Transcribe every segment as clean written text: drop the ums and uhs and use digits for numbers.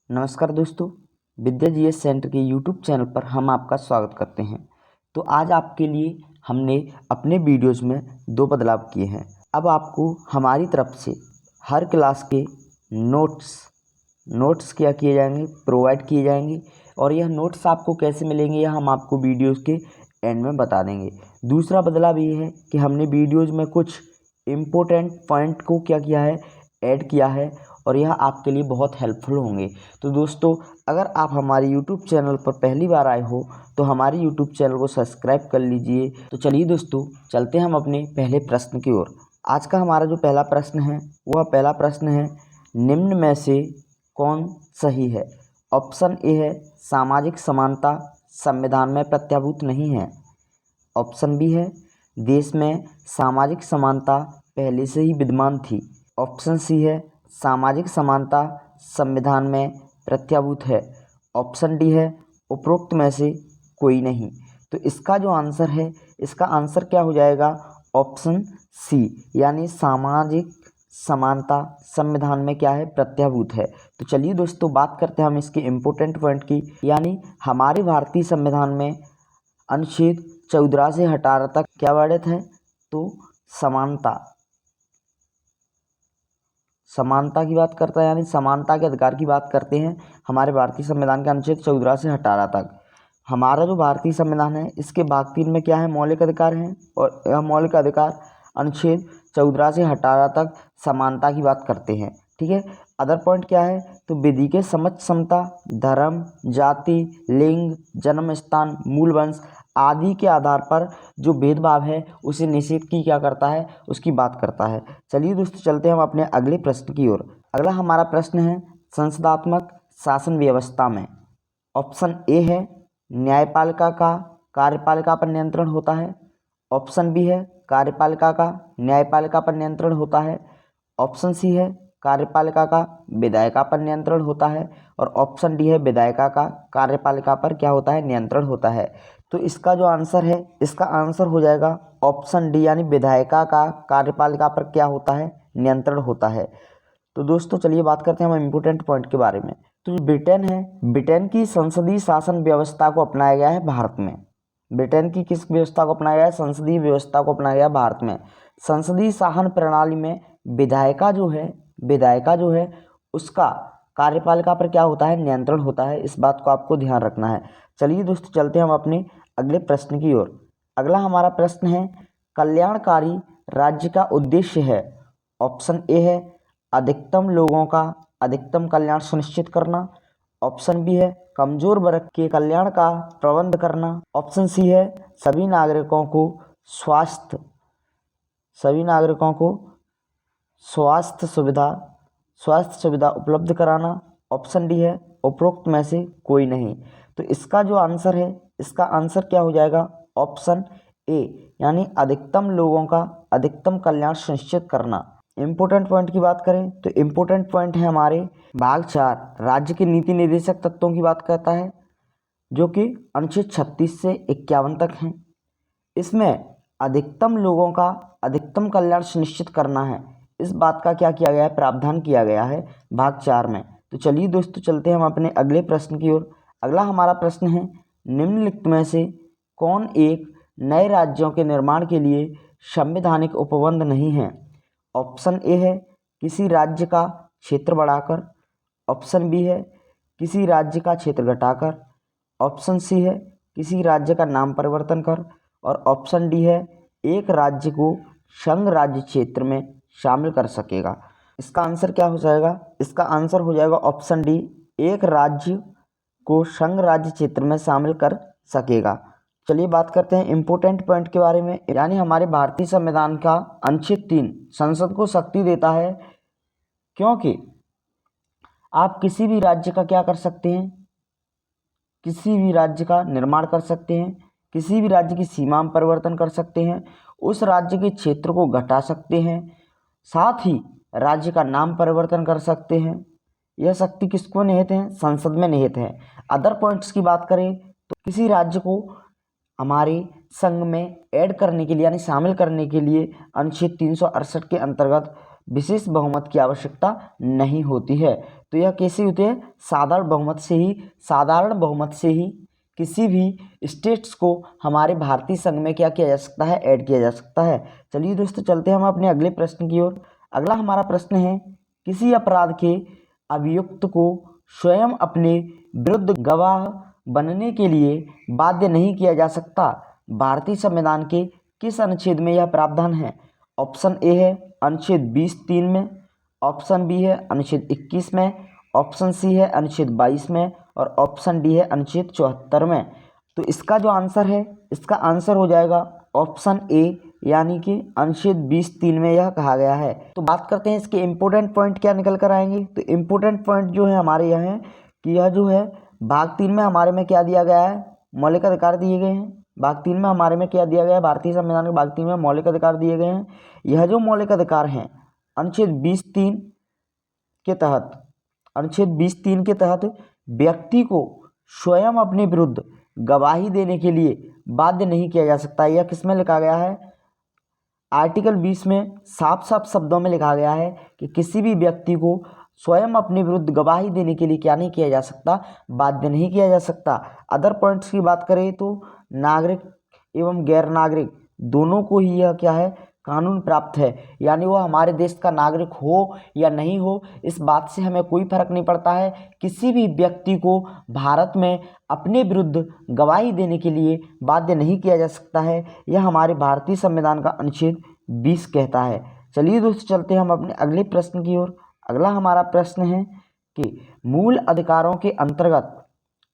नमस्कार दोस्तों, विद्या GS centre के यूट्यूब चैनल पर हम आपका स्वागत करते हैं। तो आज आपके लिए हमने अपने वीडियोज़ में 2 बदलाव किए हैं। अब आपको हमारी तरफ से हर क्लास के नोट्स क्या किए जाएंगे, प्रोवाइड किए जाएंगे और यह नोट्स आपको कैसे मिलेंगे यह हम आपको वीडियोज़ के एंड में बता देंगे। दूसरा बदलाव ये है कि हमने वीडियोज़ में कुछ इम्पोर्टेंट पॉइंट को क्या किया है, ऐड किया है और यह आपके लिए बहुत हेल्पफुल होंगे। तो दोस्तों, अगर आप हमारे यूट्यूब चैनल पर पहली बार आए हो तो हमारे यूट्यूब चैनल को सब्सक्राइब कर लीजिए। तो चलिए दोस्तों, चलते हैं हम अपने पहले प्रश्न की ओर। आज का हमारा जो पहला प्रश्न है वह पहला प्रश्न है, निम्न में से कौन सही है? ऑप्शन ए है सामाजिक समानता संविधान में प्रत्याभूत नहीं है। ऑप्शन बी है देश में सामाजिक समानता पहले से ही विद्यमान थी। ऑप्शन सी है सामाजिक समानता संविधान में प्रत्याभूत है। ऑप्शन डी है उपरोक्त में से कोई नहीं। तो इसका जो आंसर है, इसका आंसर क्या हो जाएगा? ऑप्शन सी, यानी सामाजिक समानता संविधान में क्या है, प्रत्याभूत है। तो चलिए दोस्तों, बात करते हैं हम इसके इम्पोर्टेंट पॉइंट की। यानी हमारे भारतीय संविधान में अनुच्छेद 14 से 18 तक क्या वर्णित है? तो समानता की बात करता है, यानी समानता के अधिकार की बात करते हैं हमारे भारतीय संविधान के अनुच्छेद 14 से 18 तक। हमारा जो भारतीय संविधान है इसके भाग 3 में क्या है, मौलिक अधिकार हैं और यह मौलिक अधिकार अनुच्छेद 14 से 18 तक समानता की बात करते हैं। ठीक है, अदर पॉइंट क्या है? तो विधि के समक्ष समता, धर्म, जाति, लिंग, जन्म स्थान, मूल वंश आदि के आधार पर जो भेदभाव है उसे निषेध की क्या करता है, उसकी बात करता है। चलिए दोस्तों, चलते हैं हम अपने अगले प्रश्न की ओर। अगला हमारा प्रश्न है, संसदात्मक शासन व्यवस्था में ऑप्शन ए है न्यायपालिका का कार्यपालिका पर नियंत्रण होता है। ऑप्शन बी है कार्यपालिका का न्यायपालिका पर नियंत्रण होता है। ऑप्शन सी है कार्यपालिका का विधायिका पर नियंत्रण होता है और ऑप्शन डी है विधायिका का कार्यपालिका पर क्या होता है, नियंत्रण होता है। तो इसका जो आंसर है, इसका आंसर हो जाएगा ऑप्शन डी, यानी विधायिका का कार्यपालिका पर क्या होता है, नियंत्रण होता है। तो दोस्तों चलिए बात करते हैं हम इम्पोर्टेंट पॉइंट के बारे में। तो जो ब्रिटेन है, ब्रिटेन की संसदीय शासन व्यवस्था को अपनाया गया है भारत में। ब्रिटेन की किस व्यवस्था को अपनाया गया है? संसदीय व्यवस्था को अपनाया गया भारत में। संसदीय शासन प्रणाली में विधायिका जो है उसका कार्यपालिका पर क्या होता है, नियंत्रण होता है। इस बात को आपको ध्यान रखना है। चलिए दोस्तों, चलते हैं हम अपने अगले प्रश्न की ओर। अगला हमारा प्रश्न है, कल्याणकारी राज्य का उद्देश्य है। ऑप्शन ए है अधिकतम लोगों का अधिकतम कल्याण सुनिश्चित करना। ऑप्शन बी है कमजोर वर्ग के कल्याण का प्रबंध करना। ऑप्शन सी है सभी नागरिकों को स्वास्थ्य सुविधा उपलब्ध कराना। ऑप्शन डी है उपरोक्त में से कोई नहीं। तो इसका जो आंसर है, इसका आंसर क्या हो जाएगा? ऑप्शन ए, यानी अधिकतम लोगों का अधिकतम कल्याण सुनिश्चित करना। इम्पोर्टेंट पॉइंट की बात करें तो इम्पोर्टेंट पॉइंट है हमारे भाग 4 राज्य के नीति निर्देशक तत्वों की बात करता है, जो कि अनुच्छेद 36 से 51 तक हैं। इसमें अधिकतम लोगों का अधिकतम कल्याण सुनिश्चित करना है, इस बात का क्या किया गया है, प्रावधान किया गया है भाग 4 में। तो चलिए दोस्तों, चलते हैं हम अपने अगले प्रश्न की ओर। अगला हमारा प्रश्न है, निम्नलिखित में से कौन एक नए राज्यों के निर्माण के लिए संवैधानिक उपबंध नहीं है? ऑप्शन ए है किसी राज्य का क्षेत्र बढ़ाकर। ऑप्शन बी है किसी राज्य का क्षेत्र घटाकर। ऑप्शन सी है किसी राज्य का नाम परिवर्तन कर और ऑप्शन डी है एक राज्य को संघ राज्य क्षेत्र में शामिल कर सकेगा। इसका आंसर क्या हो जाएगा? इसका आंसर हो जाएगा ऑप्शन डी, एक राज्य को संघ राज्य क्षेत्र में शामिल कर सकेगा। चलिए बात करते हैं इम्पोर्टेंट पॉइंट के बारे में। यानी हमारे भारतीय संविधान का अनुच्छेद 3 संसद को शक्ति देता है, क्योंकि आप किसी भी राज्य का क्या कर सकते हैं, किसी भी राज्य का निर्माण कर सकते हैं, किसी भी राज्य की सीमा में परिवर्तन कर सकते हैं, उस राज्य के क्षेत्र को घटा सकते हैं, साथ ही राज्य का नाम परिवर्तन कर सकते हैं। यह शक्ति किसको निहित है? संसद में निहित है। अदर पॉइंट्स की बात करें तो किसी राज्य को हमारे संघ में ऐड करने के लिए, यानी शामिल करने के लिए अनुच्छेद 368 के अंतर्गत विशेष बहुमत की आवश्यकता नहीं होती है। तो यह कैसे होती है? साधारण बहुमत से ही किसी भी स्टेट्स को हमारे भारतीय संघ में क्या किया जा सकता है? ऐड किया जा सकता है। चलिए दोस्तों, चलते हैं हम अपने अगले प्रश्न की ओर। अगला हमारा प्रश्न है, किसी अपराध के अभियुक्त को स्वयं अपने विरुद्ध गवाह बनने के लिए बाध्य नहीं किया जा सकता। भारतीय संविधान के किस अनुच्छेद में यह प्रावधान है? ऑप्शन ए है अनुच्छेद 20(3) में, ऑप्शन बी है अनुच्छेद 21 में, ऑप्शन सी है अनुच्छेद 22 में और ऑप्शन डी है अनुच्छेद 74 में। तो इसका जो आंसर है, इसका आंसर हो जाएगा ऑप्शन ए, यानी कि अनुच्छेद 20(3) में यह कहा गया है। तो बात करते हैं इसके इम्पोर्टेंट पॉइंट क्या निकल कर आएंगे। तो इम्पोर्टेंट पॉइंट जो है हमारे यह है कि यह जो है भाग 3 में हमारे में क्या दिया गया है? मौलिक अधिकार दिए गए हैं। भाग 3 में हमारे में क्या दिया गया है? भारतीय संविधान के भाग 3 में मौलिक अधिकार दिए गए हैं। यह जो मौलिक अधिकार हैं अनुच्छेद 20(3) के तहत, अनुच्छेद 20(3) के तहत व्यक्ति को स्वयं अपने विरुद्ध गवाही देने के लिए बाध्य नहीं किया जा सकता। यह किसमें लिखा गया है? आर्टिकल 20 में साफ साफ शब्दों में लिखा गया है कि किसी भी व्यक्ति को स्वयं अपने विरुद्ध गवाही देने के लिए क्या नहीं किया जा सकता? बाध्य नहीं किया जा सकता। अदर पॉइंट्स की बात करें तो नागरिक एवं गैर नागरिक दोनों को ही यह क्या है? कानून प्राप्त है, यानी वो हमारे देश का नागरिक हो या नहीं हो, इस बात से हमें कोई फर्क नहीं पड़ता है। किसी भी व्यक्ति को भारत में अपने विरुद्ध गवाही देने के लिए बाध्य नहीं किया जा सकता है। यह हमारे भारतीय संविधान का अनुच्छेद 20 कहता है। चलिए दोस्तों, चलते हैं हम अपने अगले प्रश्न की ओर। अगला हमारा प्रश्न है कि मूल अधिकारों के अंतर्गत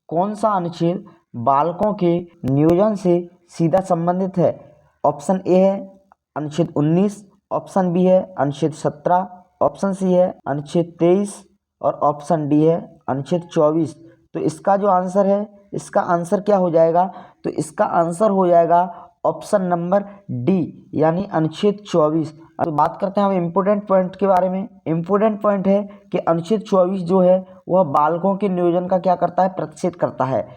कौन सा अनुच्छेद बालकों के नियोजन से सीधा संबंधित है? ऑप्शन ए है अनुच्छेद 19, ऑप्शन बी है अनुच्छेद 17, ऑप्शन सी है अनुच्छेद 23 और ऑप्शन डी है अनुच्छेद 24। तो इसका जो आंसर है, इसका आंसर क्या हो जाएगा? तो इसका आंसर हो जाएगा ऑप्शन नंबर डी, यानी अनुच्छेद 24। अब बात करते हैं हम इम्पोर्टेंट पॉइंट के बारे में। इम्पोर्टेंट पॉइंट है कि अनुच्छेद 24 जो है वह बालकों के नियोजन का क्या करता है? प्रतिषेध करता है।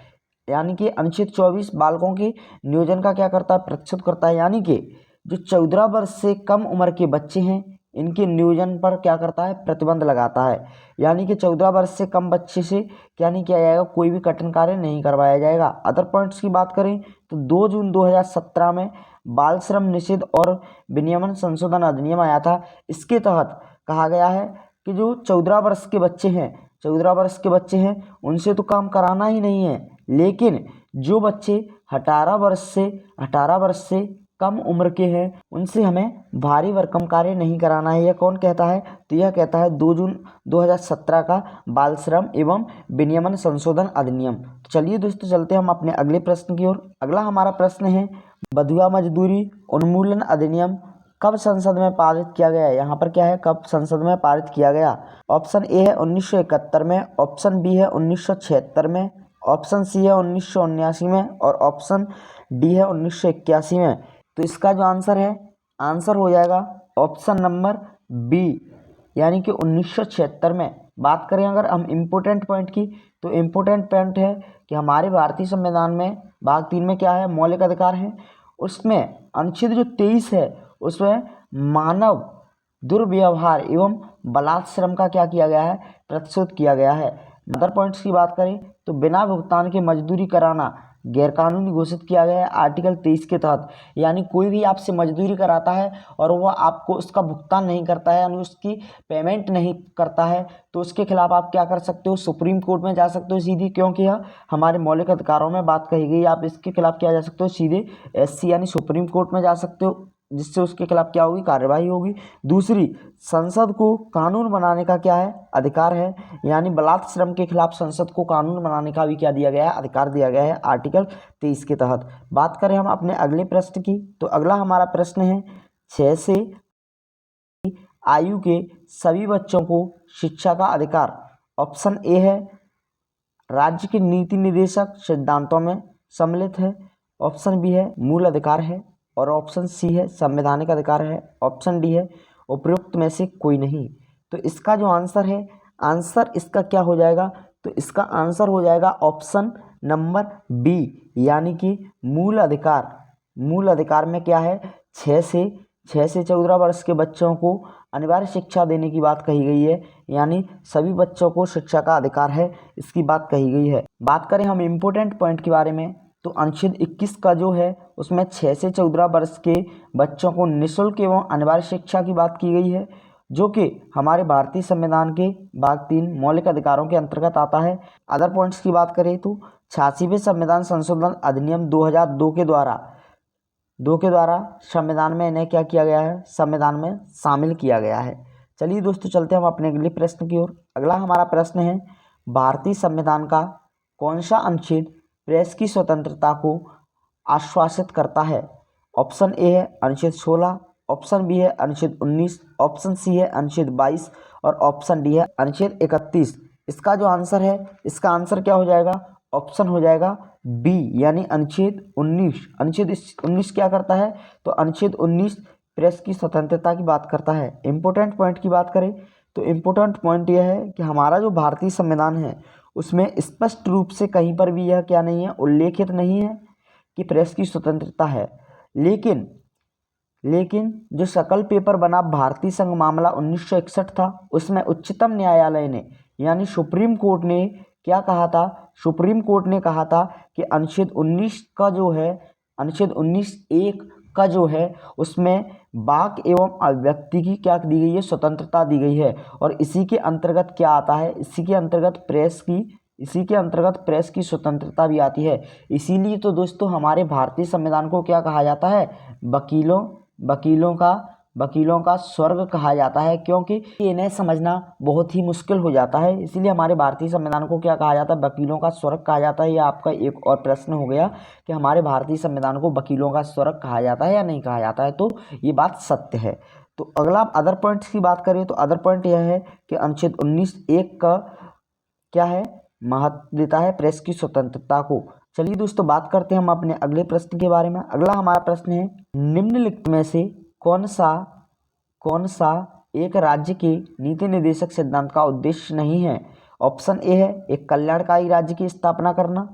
यानी कि अनुच्छेद 24 बालकों के नियोजन का क्या करता है? प्रतिषेध करता है। यानी कि जो 14 वर्ष से कम उम्र के बच्चे हैं, इनके नियोजन पर क्या करता है? प्रतिबंध लगाता है। यानी कि 14 वर्ष से कम बच्चे से क्या नहीं किया जाएगा? कोई भी कठिन कार्य नहीं करवाया जाएगा। अदर पॉइंट्स की बात करें तो 2 जून 2017 में बाल श्रम निषेध और विनियमन संशोधन अधिनियम आया था। इसके तहत कहा गया है कि जो 14 वर्ष के बच्चे हैं, 14 वर्ष के बच्चे हैं, उनसे तो काम कराना ही नहीं है, लेकिन जो बच्चे 18 वर्ष से कम उम्र के हैं, उनसे हमें भारी भरकम कार्य नहीं कराना है। यह कौन कहता है? तो यह कहता है 2 जून 2017 का बाल श्रम एवं विनियमन संशोधन अधिनियम। तो चलिए दोस्तों, चलते हम अपने अगले प्रश्न की ओर। अगला हमारा प्रश्न है, बंधुआ मजदूरी उन्मूलन अधिनियम कब संसद में पारित किया गया? यहाँ पर क्या है? कब संसद में पारित किया गया? ऑप्शन ए है 1971 में, ऑप्शन बी है 1976 में, ऑप्शन सी है 1979 में और ऑप्शन डी है 1981 में। तो इसका जो आंसर है, आंसर हो जाएगा ऑप्शन नंबर बी, यानी कि 1976 में। बात करें अगर हम इम्पोर्टेंट पॉइंट की, तो इम्पोर्टेंट पॉइंट है कि हमारे भारतीय संविधान में भाग 3 में क्या है? मौलिक अधिकार है। उसमें अनुच्छेद जो 23 है, उसमें मानव दुर्व्यवहार एवं बलात्श्रम का क्या किया गया है? प्रतिशोध किया गया है। अदर पॉइंट्स की बात करें तो बिना भुगतान के मजदूरी कराना गैरकानूनी घोषित किया गया है आर्टिकल 23 के तहत। यानी कोई भी आपसे मजदूरी कराता है और वह आपको उसका भुगतान नहीं करता है, यानी उसकी पेमेंट नहीं करता है, तो उसके खिलाफ आप क्या कर सकते हो? सुप्रीम कोर्ट में जा सकते हो सीधी, क्योंकि यह हमारे मौलिक अधिकारों में बात कही गई। आप इसके खिलाफ क्या जा सकते हो? सीधे SC यानी सुप्रीम कोर्ट में जा सकते हो, जिससे उसके खिलाफ क्या होगी? कार्यवाही होगी। दूसरी, संसद को कानून बनाने का क्या है? अधिकार है। यानी बलात्श्रम के खिलाफ संसद को कानून बनाने का भी क्या दिया गया है? अधिकार दिया गया है आर्टिकल 23 के तहत। बात करें हम अपने अगले प्रश्न की, तो अगला हमारा प्रश्न है, 6 से आयु के सभी बच्चों को शिक्षा का अधिकार। ऑप्शन ए है राज्य के नीति निर्देशक सिद्धांतों में सम्मिलित है, ऑप्शन बी है मूल अधिकार है और ऑप्शन सी है संवैधानिक अधिकार है, ऑप्शन डी है उपयुक्त में से कोई नहीं। तो इसका जो आंसर है, आंसर इसका क्या हो जाएगा? तो इसका आंसर हो जाएगा ऑप्शन नंबर बी, यानी कि मूल अधिकार। मूल अधिकार में क्या है? 6 से 6 से 14 वर्ष के बच्चों को अनिवार्य शिक्षा देने की बात कही गई है, यानी सभी बच्चों को शिक्षा का अधिकार है, इसकी बात कही गई है। बात करें हम इम्पोर्टेंट पॉइंट के बारे में, तो अनुच्छेद 21 का जो है उसमें 6 से 14 वर्ष के बच्चों को निःशुल्क एवं अनिवार्य शिक्षा की बात की गई है, जो कि हमारे भारतीय संविधान के भाग 3 मौलिक अधिकारों के अंतर्गत आता है। अदर पॉइंट्स की बात करें तो 86वें संविधान संशोधन अधिनियम 2002 के द्वारा संविधान में इन्हें क्या किया गया है, संविधान में शामिल किया गया है। चलिए दोस्तों चलते हैं हम अपने अगले प्रश्न की ओर। अगला हमारा प्रश्न है, भारतीय संविधान का कौन सा अनुच्छेद प्रेस की स्वतंत्रता को आश्वासित करता है? ऑप्शन ए है अनुच्छेद 16, ऑप्शन बी है अनुच्छेद 19, ऑप्शन सी है अनुच्छेद 22 और ऑप्शन डी है अनुच्छेद 31। इसका जो आंसर है, इसका आंसर क्या हो जाएगा? ऑप्शन हो जाएगा बी, यानी अनुच्छेद 19। अनुच्छेद 19 क्या करता है? तो अनुच्छेद 19 प्रेस की स्वतंत्रता की बात करता है। इम्पोर्टेंट पॉइंट की बात करें तो इम्पोर्टेंट पॉइंट यह है कि हमारा जो भारतीय संविधान है उसमें स्पष्ट रूप से कहीं पर भी यह क्या नहीं है, उल्लेखित नहीं है कि प्रेस की स्वतंत्रता है। लेकिन जो सकल पेपर बना भारतीय संघ मामला 1961 था, उसमें उच्चतम न्यायालय ने यानी सुप्रीम कोर्ट ने क्या कहा था? सुप्रीम कोर्ट ने कहा था कि अनुच्छेद 19 का जो है, अनुच्छेद 19(1) का जो है उसमें वाक एवं अभिव्यक्ति की क्या दी गई है? स्वतंत्रता दी गई है। और इसी के अंतर्गत क्या आता है? इसी के अंतर्गत प्रेस की स्वतंत्रता भी आती है। इसीलिए तो दोस्तों हमारे भारतीय संविधान को क्या कहा जाता है? वकीलों का स्वर्ग कहा जाता है, क्योंकि इन्हें समझना बहुत ही मुश्किल हो जाता है। इसीलिए हमारे भारतीय संविधान को क्या कहा जाता है? वकीलों का स्वर्ग कहा जाता है। यह आपका एक और प्रश्न हो गया कि हमारे भारतीय संविधान को वकीलों का स्वर्ग कहा जाता है या नहीं कहा जाता है, तो ये बात सत्य है। तो अगला अदर पॉइंट्स की बात करें तो अदर पॉइंट यह है कि अनुच्छेद 19(1) का क्या है? महत्व देता है प्रेस की स्वतंत्रता को। चलिए दोस्तों बात करते हैं हम अपने अगले प्रश्न के बारे में। अगला हमारा प्रश्न है, निम्नलिखित में से कौन सा एक राज्य के नीति निर्देशक सिद्धांत का उद्देश्य नहीं है? ऑप्शन ए है एक कल्याणकारी राज्य की स्थापना करना,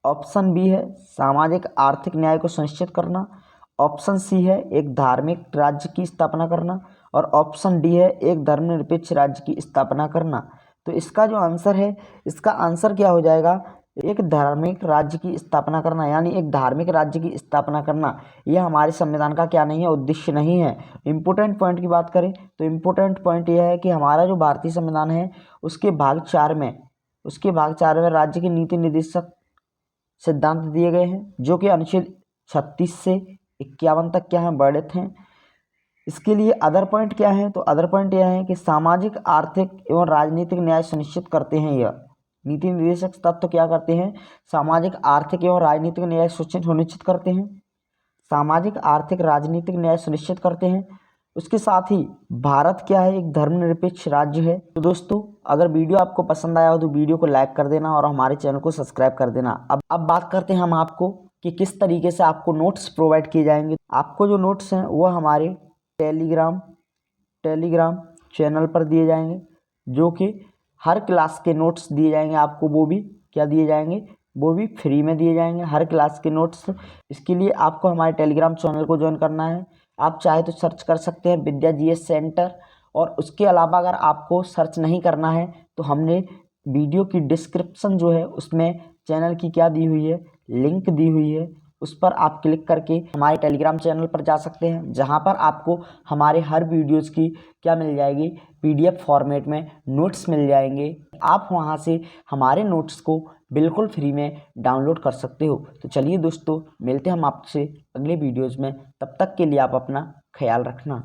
ऑप्शन बी है सामाजिक आर्थिक न्याय को सुनिश्चित करना, ऑप्शन सी है एक धार्मिक राज्य की स्थापना करना और ऑप्शन डी है एक धर्मनिरपेक्ष राज्य की स्थापना करना। तो इसका जो आंसर है, इसका आंसर क्या हो जाएगा? एक धार्मिक राज्य की स्थापना करना, यानी एक धार्मिक राज्य की स्थापना करना यह हमारे संविधान का क्या नहीं है? उद्देश्य नहीं है। इम्पोर्टेंट पॉइंट की बात करें तो इम्पोर्टेंट पॉइंट यह है कि हमारा जो भारतीय संविधान है उसके भाग 4 में राज्य के नीति निर्देशक सिद्धांत दिए गए हैं, जो कि अनुच्छेद 36 से 51 तक क्या है? वर्णित हैं। इसके लिए अदर पॉइंट क्या है? तो अदर पॉइंट यह है कि सामाजिक आर्थिक एवं राजनीतिक न्याय सुनिश्चित करते हैं। यह नीति निर्देशक तत्व क्या करते हैं? सामाजिक आर्थिक एवं राजनीतिक न्याय सुनिश्चित करते हैं। सामाजिक आर्थिक राजनीतिक न्याय सुनिश्चित करते हैं। उसके साथ ही भारत क्या है? एक धर्मनिरपेक्ष राज्य है। तो दोस्तों अगर वीडियो आपको पसंद आया हो तो वीडियो को लाइक कर देना और हमारे चैनल को सब्सक्राइब कर देना। अब बात करते हैं हम आपको कि किस तरीके से आपको नोट्स प्रोवाइड किए जाएंगे। आपको जो नोट्स हैं वो हमारे टेलीग्राम चैनल पर दिए जाएंगे, जो कि हर क्लास के नोट्स दिए जाएंगे आपको। वो भी क्या दिए जाएंगे? वो भी फ्री में दिए जाएंगे हर क्लास के नोट्स। इसके लिए आपको हमारे टेलीग्राम चैनल को ज्वाइन करना है। आप चाहे तो सर्च कर सकते हैं विद्या जीएस सेंटर, और उसके अलावा अगर आपको सर्च नहीं करना है तो हमने वीडियो की डिस्क्रिप्शन जो है उसमें चैनल की क्या दी हुई है? लिंक दी हुई है। उस पर आप क्लिक करके हमारे टेलीग्राम चैनल पर जा सकते हैं, जहां पर आपको हमारे हर वीडियोस की क्या मिल जाएगी? पीडीएफ फॉर्मेट में नोट्स मिल जाएंगे। आप वहां से हमारे नोट्स को बिल्कुल फ्री में डाउनलोड कर सकते हो। तो चलिए दोस्तों मिलते हैं हम आपसे अगले वीडियोज़ में। तब तक के लिए आप अपना ख्याल रखना।